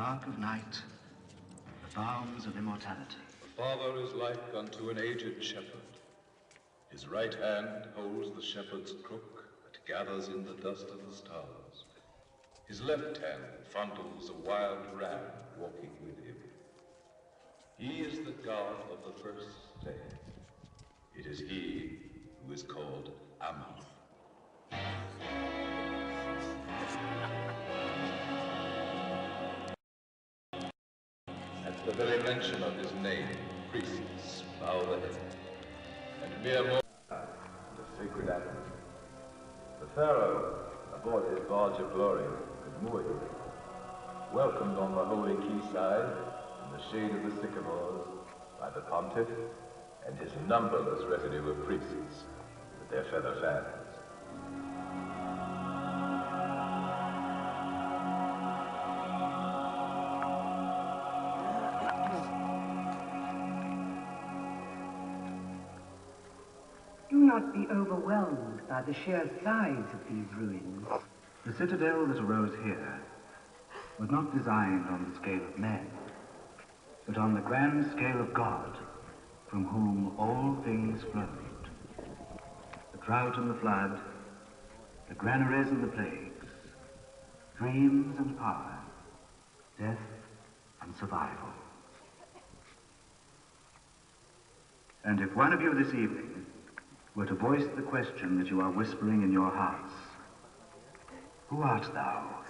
dark of night, the bounds of immortality. The Father is like unto an aged shepherd. His right hand holds the shepherd's crook that gathers in the dust of the stars. His left hand fondles a wild ram walking with him. He is the God of the first day. It is he who is called Ammon. At the very mention of his name, priests bow the head, and mere mortals the sacred animal. The Pharaoh, aboard his barge of glory, could moor him, welcomed on the holy quayside in the shade of the sycamores by the pontiff and his numberless retinue of priests with their feather fans. Do not be overwhelmed by the sheer size of these ruins. The citadel that arose here was not designed on the scale of men, but on the grand scale of God, from whom all things flowed. The drought and the flood, the granaries and the plagues, dreams and power, death and survival. And if one of you this evening were to voice the question that you are whispering in your hearts, who art thou,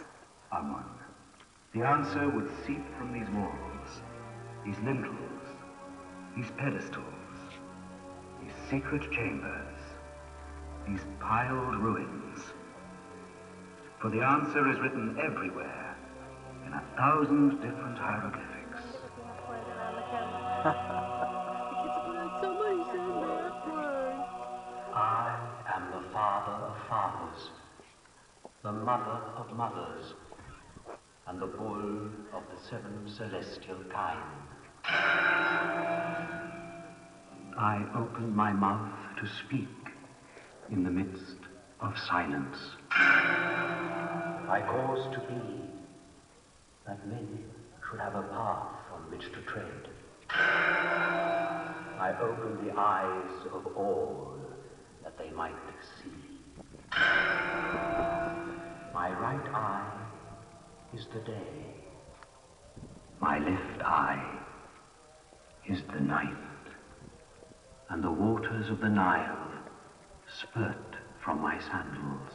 Ammon? The answer would seep from these walls, these lintels, these pedestals, these sacred chambers, these piled ruins. For the answer is written everywhere in 1,000 different hieroglyphics. I am the father of fathers, the mother of mothers, and the bull of the seven celestial kind. I open my mouth to speak in the midst of silence. I cause to be that men should have a path on which to tread. I open the eyes of all that they might see. My right eye is the day. My left eye is the night. And the waters of the Nile spurt from my sandals.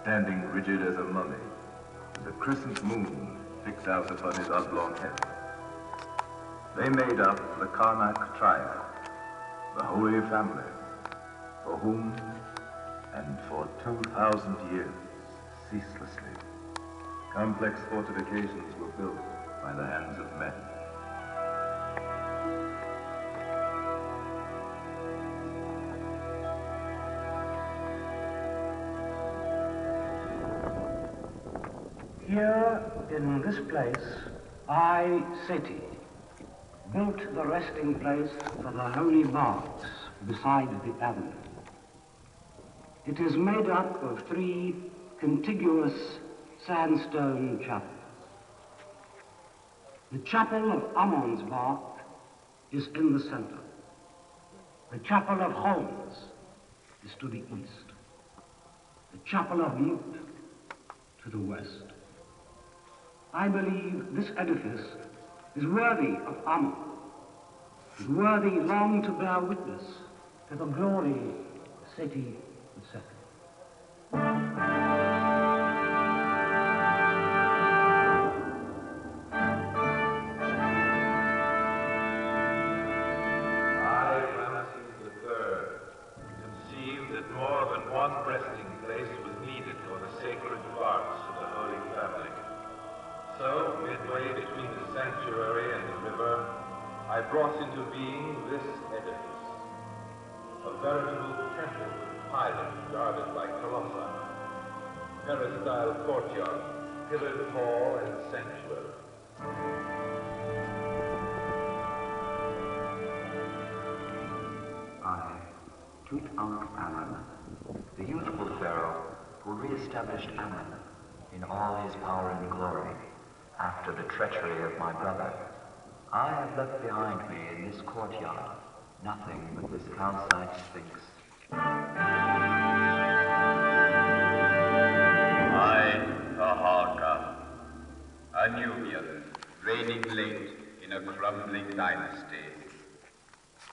Standing rigid as a mummy, with a crescent moon fixed out upon his oblong head. They made up the Karnak triad, the Holy Family, for whom, and for 2,000 years, ceaselessly, complex fortifications were built by the hands of men. Here, in this place, I, Seti, built the resting place for the holy barks beside the avenue. It is made up of 3 contiguous sandstone chapels. The chapel of Ammon's bark is in the center. The chapel of Holmes is to the east. The chapel of Mut to the west. I believe this edifice is worthy of Ammon, is worthy long to bear witness to the glory of Seti II. I, Ramesses III, conceived that more than one resting place was needed for the sacred barks of the Holy Family. So, midway between the sanctuary and the river, I brought into being this edifice, veritable temple with pylons guarded by colossi, peristyle courtyard, pillared hall, and sanctuary. I, Tutankhamun, the youthful pharaoh who re-established Amun in all his power and glory after the treachery of my brother, I have left behind me in this courtyard nothing but this calcite sphinx. I, Karnak, a Nubian, reigning late in a crumbling dynasty,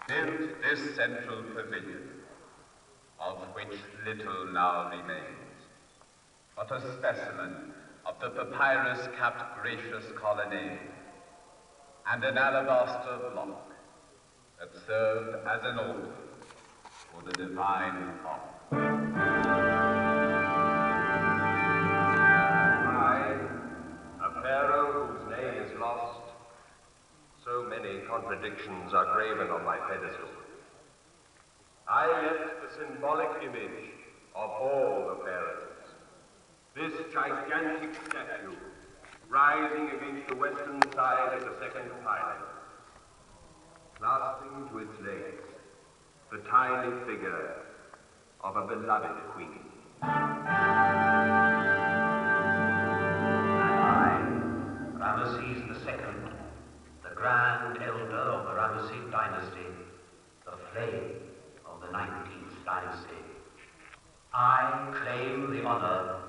built this central pavilion, of which little now remains, but a specimen of the papyrus-capped gracious colonnade, and an alabaster block that served as an altar for the divine art. I, a pharaoh whose name is lost, so many contradictions are graven on my pedestal. I left the symbolic image of all the pharaohs. This gigantic statue, rising against the western side of the second pylon, clasping to its legs the tiny figure of a beloved queen. Ramesses II, the grand elder of the Ramessid dynasty, the flame of the 19th dynasty. I claim the honor,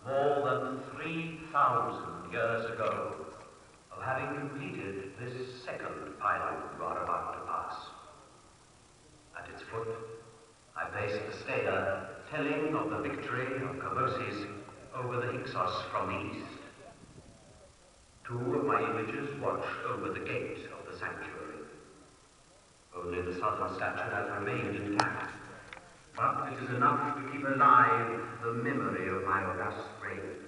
more than 3,000 years ago, of having completed this second pylon you are about to pass. At its foot, I placed the stela telling of the victory of Kamoses over the Hyksos from the east. Two of my images watch over the gate of the sanctuary. Only the southern statue has remained intact, but it is enough to keep alive the memory of my august reign.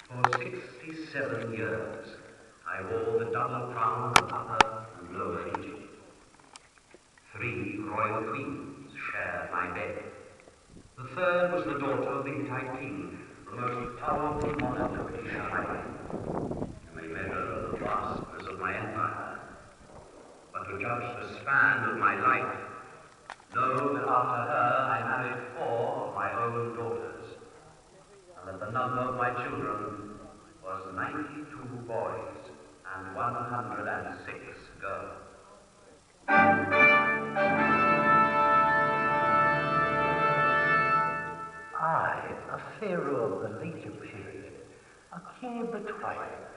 For 67 years, I wore the double crown of Upper and Lower Egypt. 3 royal queens shared my bed. The third was the daughter of the Hittite king, the most powerful monarch of Israel. You may measure the vastness of my empire, but to judge the span of my life, know that after her I married 4 of my own daughters, and that the number of my children was 92 boys and 106 girls. I, a pharaoh of the later period, a king of the twilight,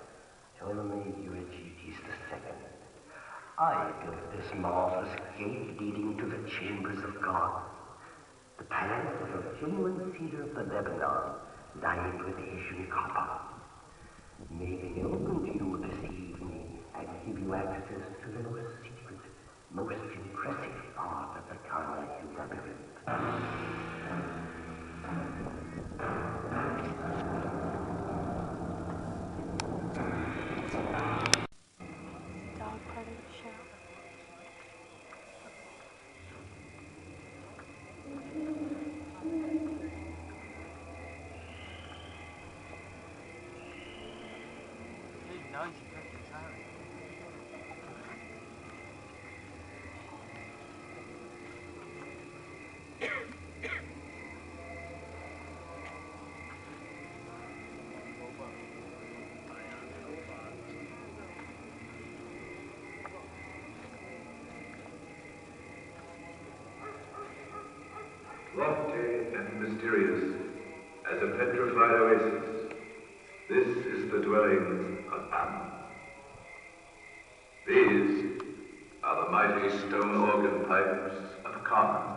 Ptolemy Euergetes II. I built this marvelous gate leading to the chambers of God. The palace is of genuine cedar of the Lebanon, lined with Asian copper. May they open to you this evening and give you access to the most secret, most impressive part of the Karnak labyrinth. Dog part of the show. Lofty and mysterious as a petrified oasis, this is the dwelling of Amun. These are the mighty stone organ pipes of Karnak.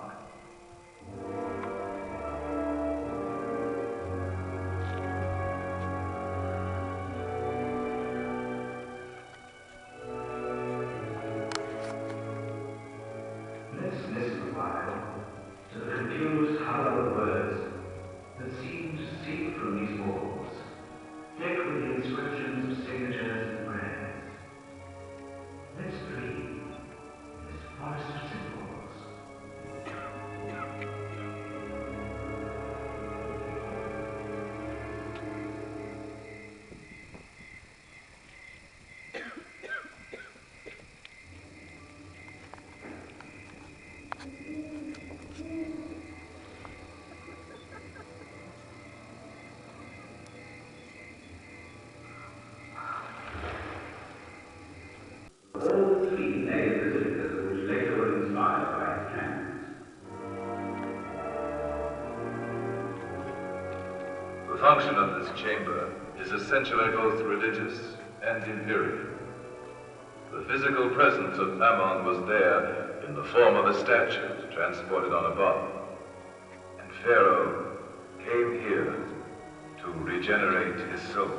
Let's listen a while to the confused hollow of words that seem to seep from these walls, decked with the inscriptions of signatures and prayers. Let's breathe in this forest of symbols. All three made basilikas which later were inspired by his plans. The function of this chamber is essentially both religious and imperial. The physical presence of Ammon was there in the form of a statue transported on a body. And Pharaoh came here to regenerate his soul,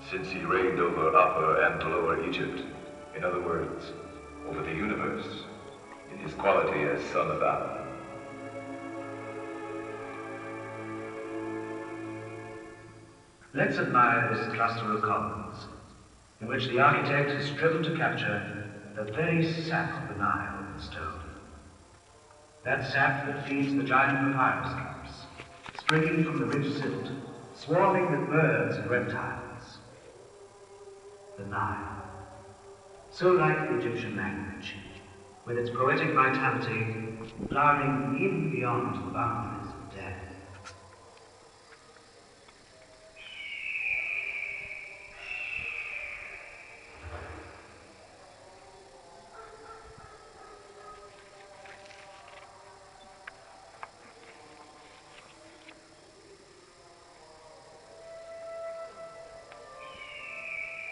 since he reigned over Upper and Lower Egypt, in other words, over the universe, in his quality as son of Ammon. Let's admire this cluster of columns, in which the architect has striven to capture the very sap of the Nile in stone. That sap that feeds the giant papyrus caps, springing from the rich silt, swarming with birds and reptiles. The Nile, so like the Egyptian language, with its poetic vitality flowering even beyond the boundaries of death.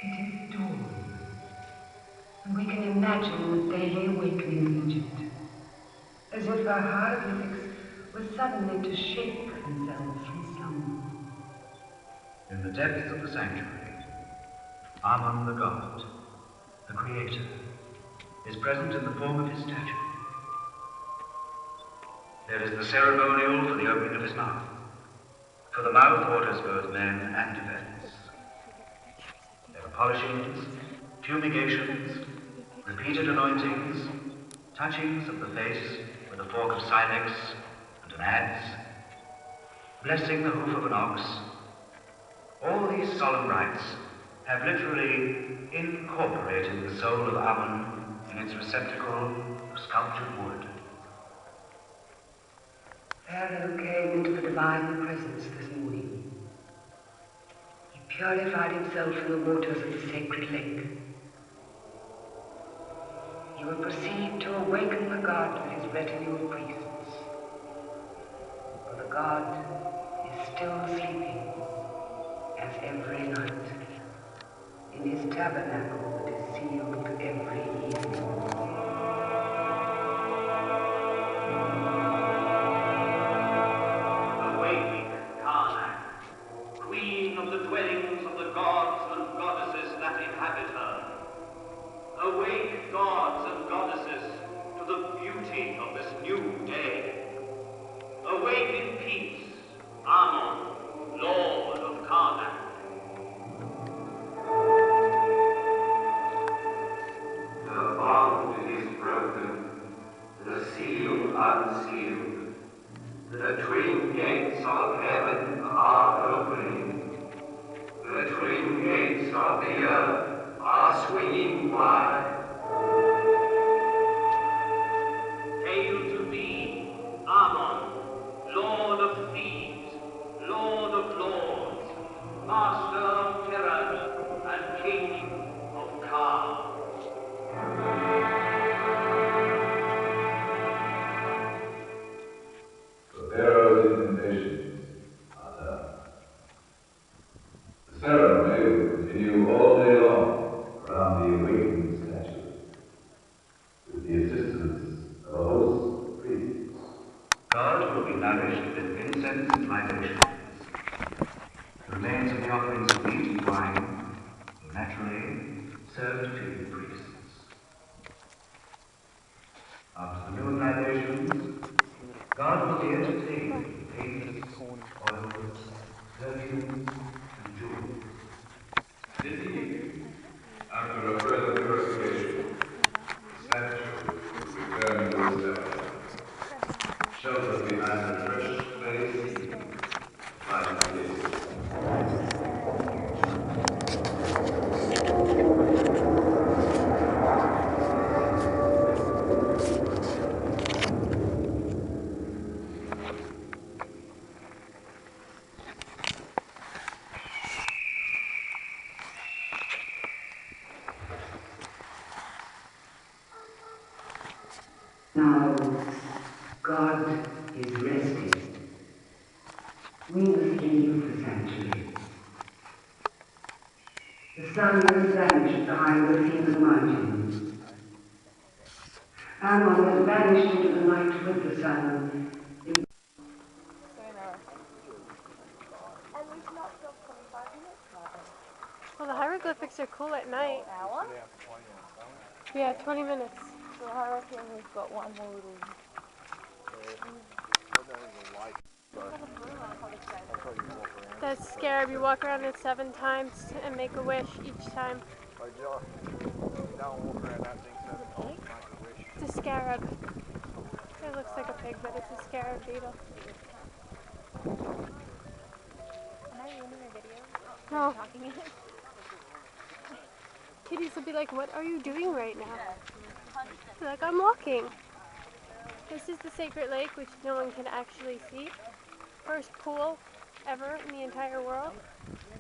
It is dawn, and we can imagine the daily awakening in Egypt, as if our hieroglyphics were suddenly to shape themselves from slumber. In the depths of the sanctuary, Ammon the god, the creator, is present in the form of his statue. There is the ceremonial for the opening of his mouth, for the mouth orders both men and events. There are polishings, fumigations, repeated anointings, touchings of the face with a fork of silex and an adze, blessing the hoof of an ox. All these solemn rites have literally incorporated the soul of Ammon in its receptacle of sculptured wood. Pharaoh came into the divine presence this morning. He purified himself in the waters of the sacred lake. He will proceed to awaken the god with his retinue of priests. For the god is still sleeping, as every night, in his tabernacle that is sealed every evening. Awake, Karnak, queen of the dwellings of the gods and goddesses that inhabit her. Awake, gods and goddesses, to the beauty of this new day. Awake in peace, Ammon, lord of Karnak. The bond is broken, the seal unsealed. The twin gates of heaven are opening. The twin gates of the earth are swinging wide. Hail to thee, Ammon, lord of thieves, lord of lords, master of terror, and king of Ka. The Pharaoh's invitations are done. The ceremony will continue all day long around the awakened statue, with the assistance of a host of priests. God will be nourished with incense and libations. The remains of the offerings of meat and wine will naturally serve to feed the priests. After the meal and libations, God will be entertained with paints, oils, perfumes, and jewels. This evening, after a further purification, the statue will return to its level, sheltered behind the fresh clay ceiling, like this. Now, God is resting. We must leave the sanctuary. The sun has vanished behind the Theban mountains. Ammon has vanished into the night with the sun. Well, the hieroglyphics are cool at night. Yeah, 20 minutes. So I reckon we've got one more little... That scarab, you walk around it 7 times and make a wish each time. It's a scarab. It looks like a pig, but it's a scarab beetle. Am I ruining your video? No. Talking it? Kitties will be like, what are you doing right now? They're like, I'm walking. This is the sacred lake, which no one can actually see. First pool ever in the entire world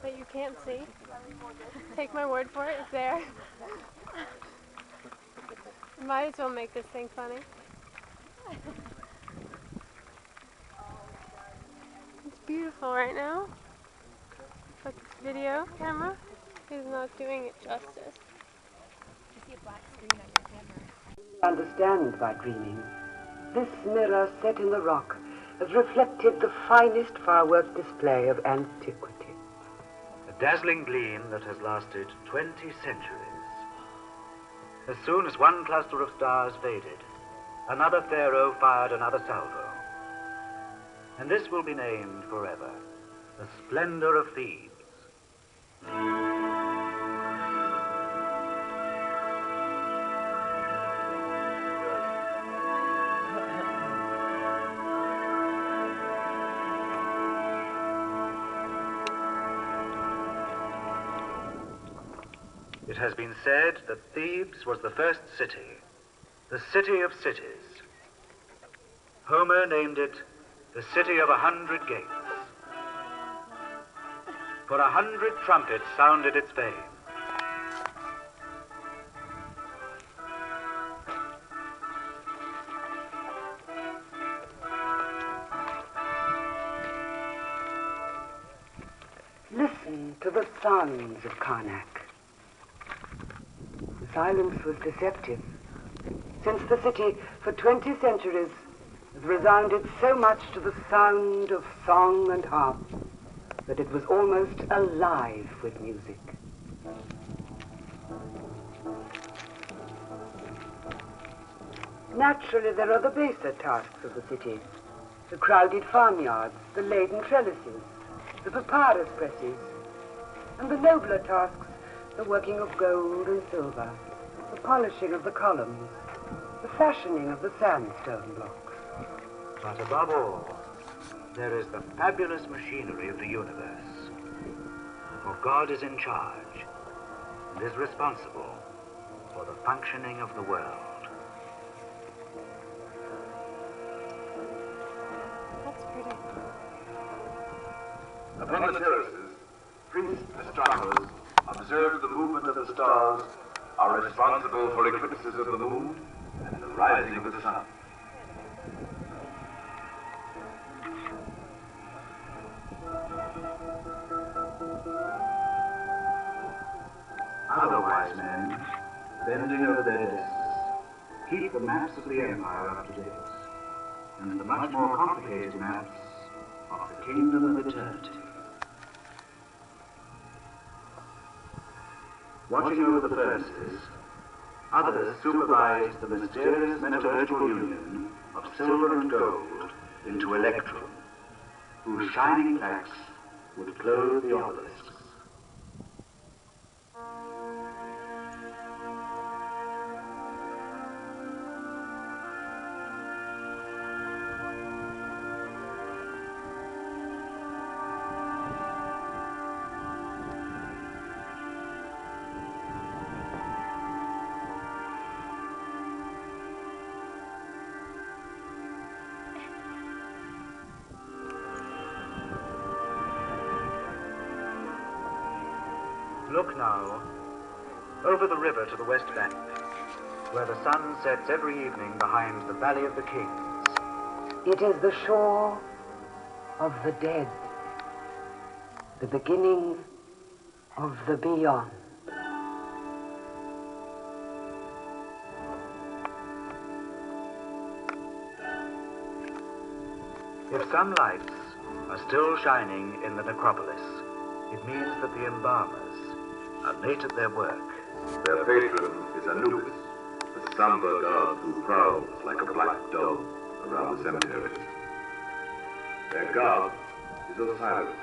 that you can't see. Take my word for it, it's there. Might as well make this thing funny. It's beautiful right now, but this video camera is not doing it justice. I see a black screen on your camera. Understand by dreaming. This mirror set in the rock has reflected the finest firework display of antiquity. A dazzling gleam that has lasted 20 centuries. As soon as one cluster of stars faded, another pharaoh fired another salvo. And this will be named forever the splendor of Thebes. It has been said that Thebes was the first city, the city of cities. Homer named it the city of 100 gates. For 100 trumpets sounded its fame. Listen to the sounds of Karnak. The silence was deceptive, since the city for 20 centuries has resounded so much to the sound of song and harp that it was almost alive with music. Naturally, there are the baser tasks of the city, the crowded farmyards, the laden trellises, the papyrus presses, and the nobler tasks, the working of gold and silver, the polishing of the columns, the fashioning of the sandstone blocks. But above all, there is the fabulous machinery of the universe. For God is in charge and is responsible for the functioning of the world. That's pretty. Upon the terraces, priests and astronomers observe the movement of the stars, are responsible for eclipses of the moon and the rising of the sun. Other wise men, bending over their desks, keep the maps of the empire up to date, and the much more complicated maps of the kingdom of eternity. Watching over the furnaces, others supervise the mysterious metallurgical union of silver and gold into electrum, whose shining plaques would clothe the obelisks. Look now, over the river to the west bank. where the sun sets every evening behind the Valley of the Kings. It is the shore of the dead, the beginning of the beyond. If some lights are still shining in the necropolis, it means that the embalmers are late at their work. Their patron is Anubis, a somber god who prowls like a black dog around the cemeteries. Their god is Osiris,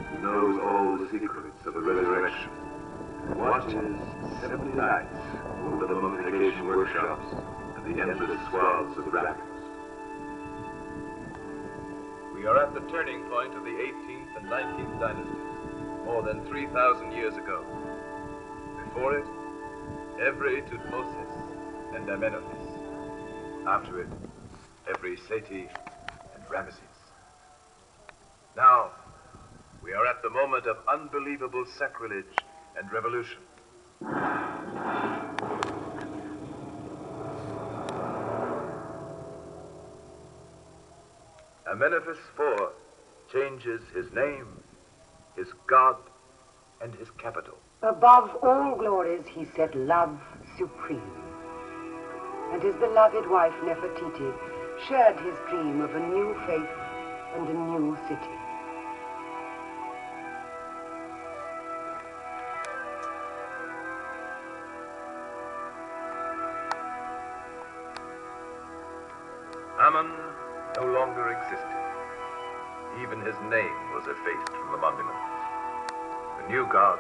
who knows all the secrets of the resurrection, and watches 70 nights over the mummification workshops and the endless swaths of rapids. We are at the turning point of the 18th and 19th dynasties, more than 3,000 years ago. Before it, every Tutmosis and Amenophis. After it, every Seti and Ramesses. Now, we are at the moment of unbelievable sacrilege and revolution. Amenophis IV changes his name, his god, and his capital. Above all glories, he set love supreme. And his beloved wife, Nefertiti, shared his dream of a new faith and a new city. Ammon no longer existed. Even his name was effaced from the monuments. The new god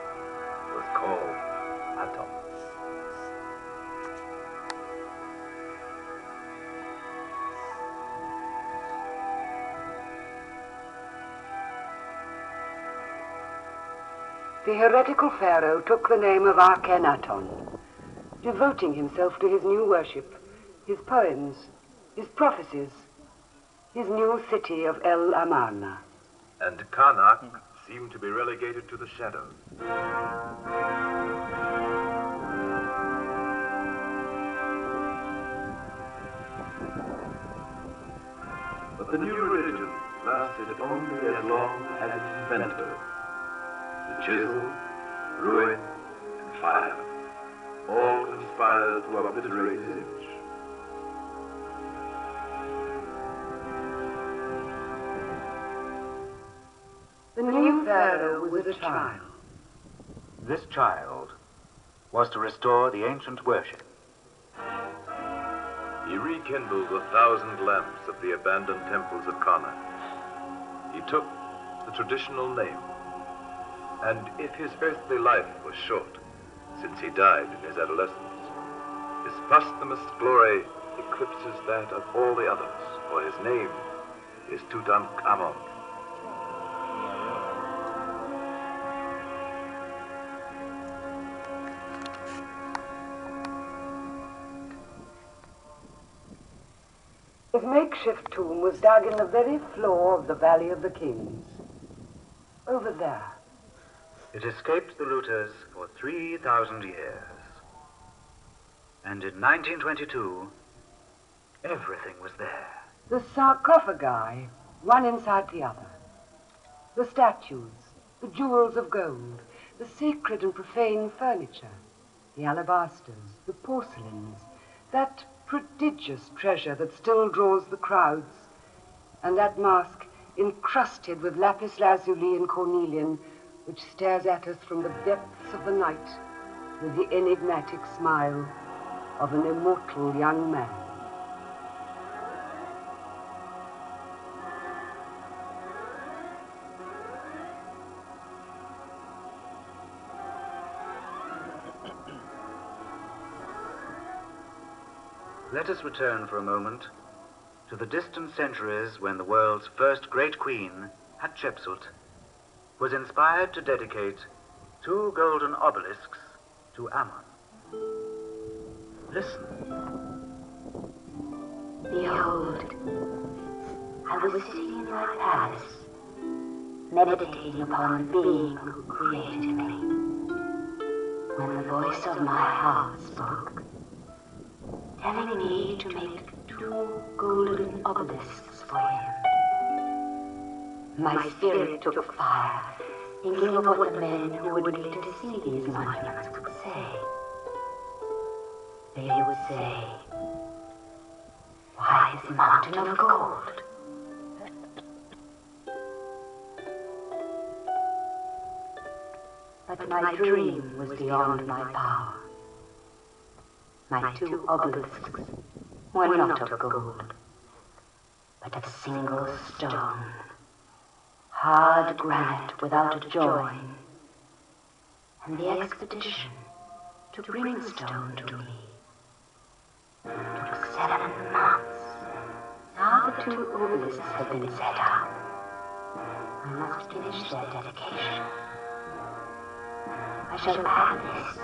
was called Aton. The heretical pharaoh took the name of Akhenaton, devoting himself to his new worship, his poems, his prophecies, his new city of El Amarna. And Karnak seemed to be relegated to the shadows. But the new religion lasted only as long as its inventor. The chisel, ruin, and fire all conspired to obliterate his image. The new pharaoh was a child. This child was to restore the ancient worship. He rekindled 1,000 lamps of the abandoned temples of Karnak. He took the traditional name, and if his earthly life was short, since he died in his adolescence, his posthumous glory eclipses that of all the others, for his name is Tutankhamun. His makeshift tomb was dug in the very floor of the Valley of the Kings. Over there. It escaped the looters for 3,000 years. And in 1922, everything was there. The sarcophagi, one inside the other. The statues, the jewels of gold, the sacred and profane furniture, the alabasters, the porcelains, that prodigious treasure that still draws the crowds, and that mask encrusted with lapis lazuli and cornelian, which stares at us from the depths of the night with the enigmatic smile of an immortal young man. Let us return for a moment to the distant centuries when the world's first great queen, Hatshepsut, was inspired to dedicate 2 golden obelisks to Ammon. Listen. Behold, I was sitting in my palace, meditating upon the being who created me, when the voice of my heart spoke. telling me to make 2 golden obelisks for him. My spirit took fire, thinking of what the men who would later see these monuments would say. They would say, "Why this mountain of gold?" But my dream was beyond my power. My 2 obelisks were not of gold, but of single stone, hard granite without a join, and the expedition to bring stone to me took 7 months. Now the 2 obelisks have been set up. I must finish their dedication. I shall add this.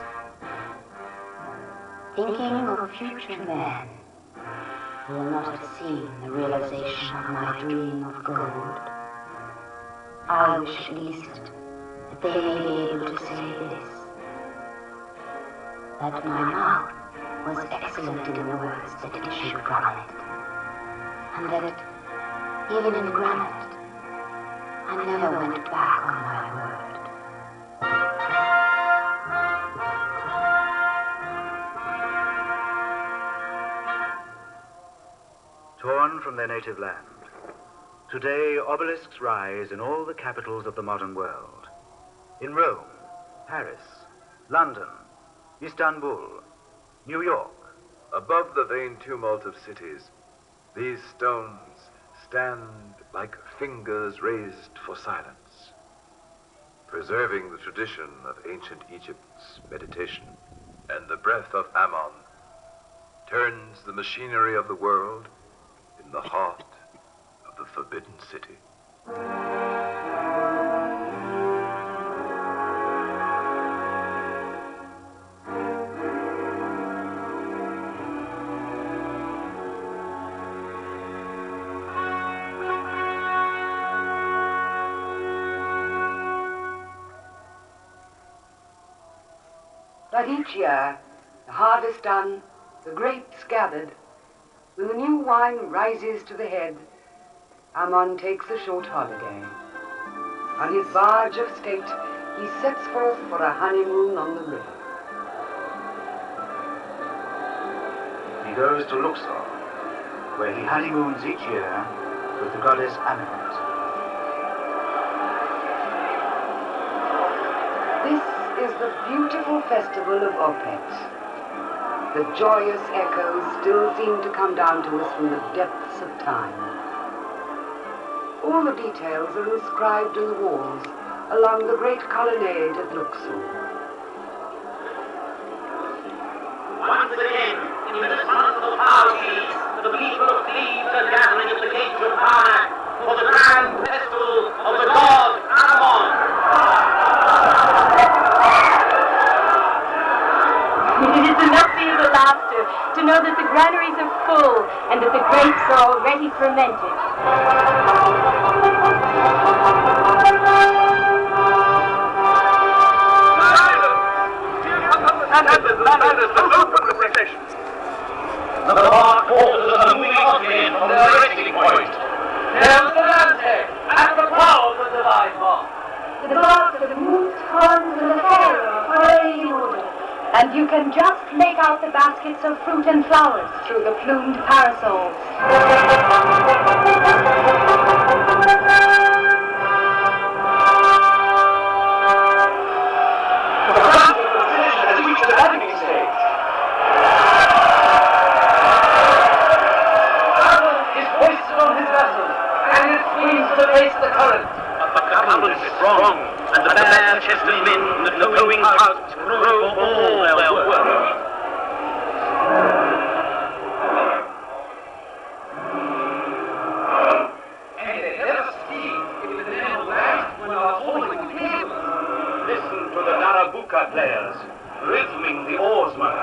Thinking of future men who will not have seen the realization of my dream of gold, I wish at least that they may be able to say this, that my mouth was excellent in the words that issued from it, and that, even in granite, I never went back on my word. Torn from their native land, today obelisks rise in all the capitals of the modern world. In Rome, Paris, London, Istanbul, New York. Above the vain tumult of cities, these stones stand like fingers raised for silence, preserving the tradition of ancient Egypt's meditation. And the breath of Ammon turns the machinery of the world in the heart of the Forbidden City. But each year, the harvest done, the grapes gathered, when the new wine rises to the head, Ammon takes a short holiday. On his barge of state, he sets forth for a honeymoon on the river. He goes to Luxor, where he honeymoons each year with the goddess Ammon. This is the beautiful festival of Opet. The joyous echoes still seem to come down to us from the depths of time. All the details are inscribed in the walls along the great colonnade at Luxor. Once again, in the sun of the parties, the people of Thebes are gathering at the gates of Karnak for the grand festival of the god Ammon. It is enough to hear the laughter, to know that the granaries are full and that the grapes are already fermented. The bar quarters are moving on in from the resting point. There's the landscape and the crowd of the divine bar. The barks of the moved horns and the pharaoh hurrying in order. And you can just make out the baskets of fruit and flowers through the plumed parasols. The procession has reached the landing stage. Ammon is hoisted on his vessel, and it swings to the face of the current. But the current is strong, and the bare-chested men in the towing carts grow all their work. And they never speak if the men of land when are holding the cable. Listen to the Darabuka players, rhythming the oarsman.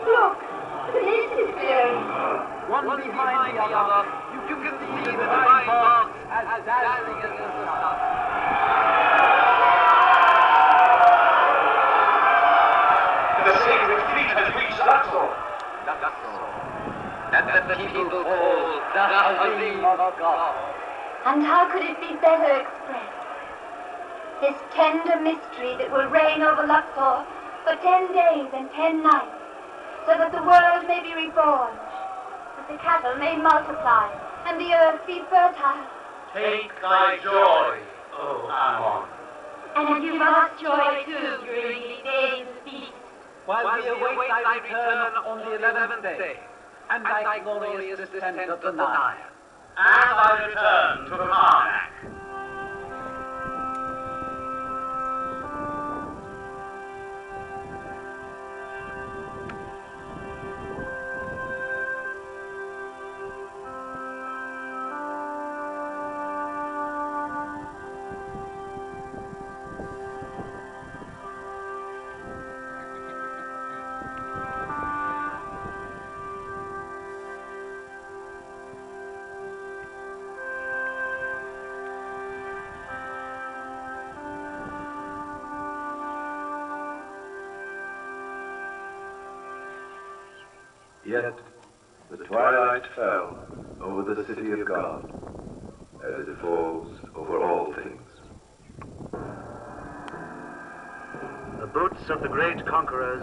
Look, this is up, you can see the divine box as dazzling as the sun. The sacred fleet has reached Luxor. And the people call the Halim of God. And how could it be better expressed? This tender mystery that will reign over Luxor for 10 days and 10 nights, so that the world may be reborn, that the cattle may multiply, and the earth be fertile. Take thy joy, O Ammon. And give us joy too during these days of feast. While we await thy return on the 11th day, and thy glorious descent of the Nile. And thy return to Karnak. Yet the twilight fell over the city of God, as it falls over all things. The boots of the great conquerors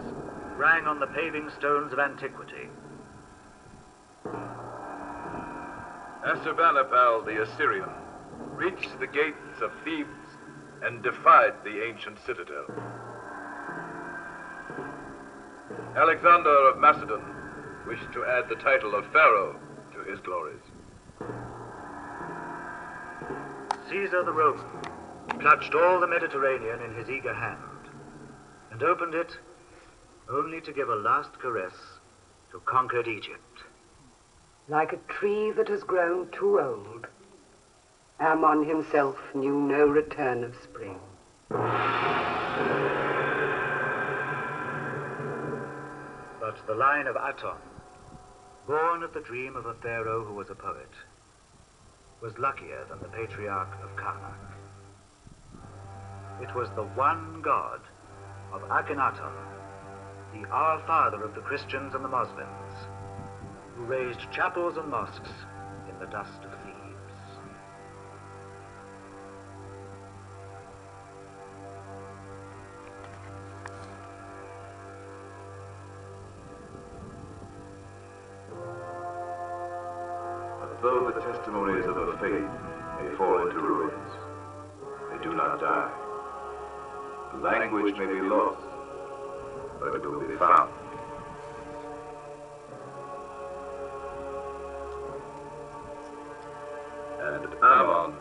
rang on the paving stones of antiquity. Assurbanipal the Assyrian reached the gates of Thebes and defied the ancient citadel. Alexander of Macedon wished to add the title of Pharaoh to his glories. Caesar the Roman clutched all the Mediterranean in his eager hand and opened it only to give a last caress to conquered Egypt. Like a tree that has grown too old, Ammon himself knew no return of spring. But the line of Aton, born of the dream of a pharaoh who was a poet, was luckier than the patriarch of Karnak. It was the one god of Akhenaton, the Our Father of the Christians and the Muslims, who raised chapels and mosques in the dust of Thebes. Though the testimonies of the faith may fall into ruins, they do not die. The language may be lost, but it will be found. And Ammon,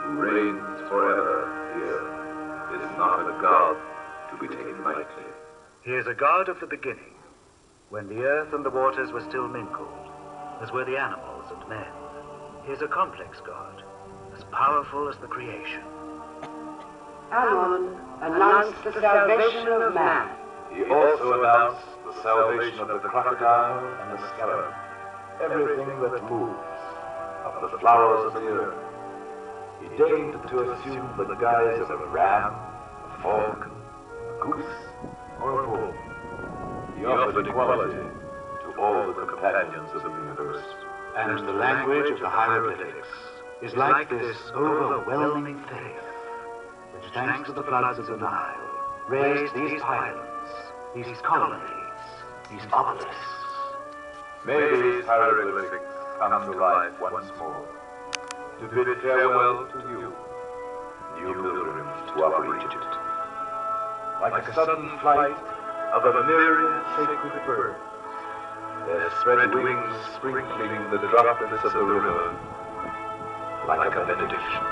who reigns forever here, is not a god to be taken lightly. He is a god of the beginning, when the earth and the waters were still mingled, as were the animals and men. He is a complex god, as powerful as the creation. Ammon announced the salvation of man. He also announced the salvation of the crocodile and the scarab, everything that moves, of the flowers of the earth. He deigned to assume the guise of a ram, a falcon, a goose, or a bull. He offered equality to all the companions of the universe. And the language of the hieroglyphics is like this overwhelming faith, which, thanks to the floods of the Nile, raised these pylons, these colonnades, these obelisks. May these hieroglyphics come to life once more, to bid farewell to you, new pilgrims to our Egypt. Like a sudden flight of a myriad sacred birds, their spread wings sprinkling the droplets of the river like a benediction.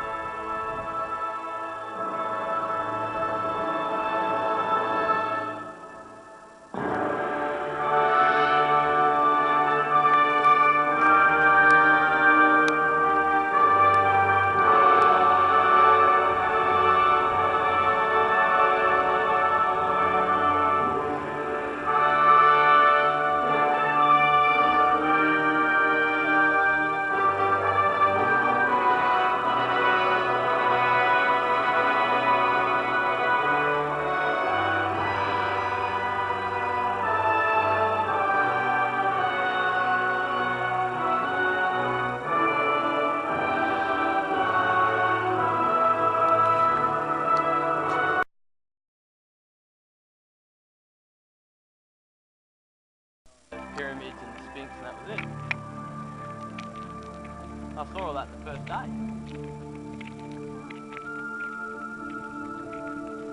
I saw all that the first day. I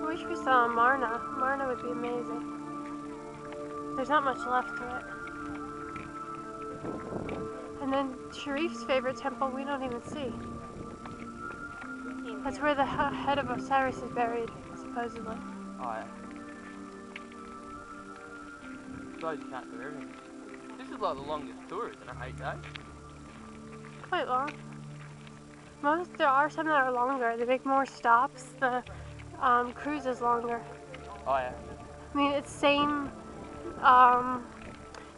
wish we saw Marna. Marna would be amazing. There's not much left to it. And then Sharif's favorite temple we don't even see. That's where the head of Osiris is buried, supposedly. Oh yeah. Suppose you can't do everything. This is like the longest tour, isn't it? 8 days? Quite long. There are some that are longer. They make more stops. The cruise is longer. Oh yeah. I mean, it's same,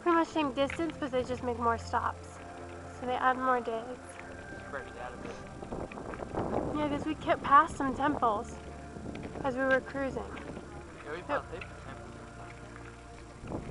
pretty much same distance, but they just make more stops. So they add more days. Spread it out a bit. Yeah, because we kept past some temples as we were cruising. Yeah, we passed heaps of temples.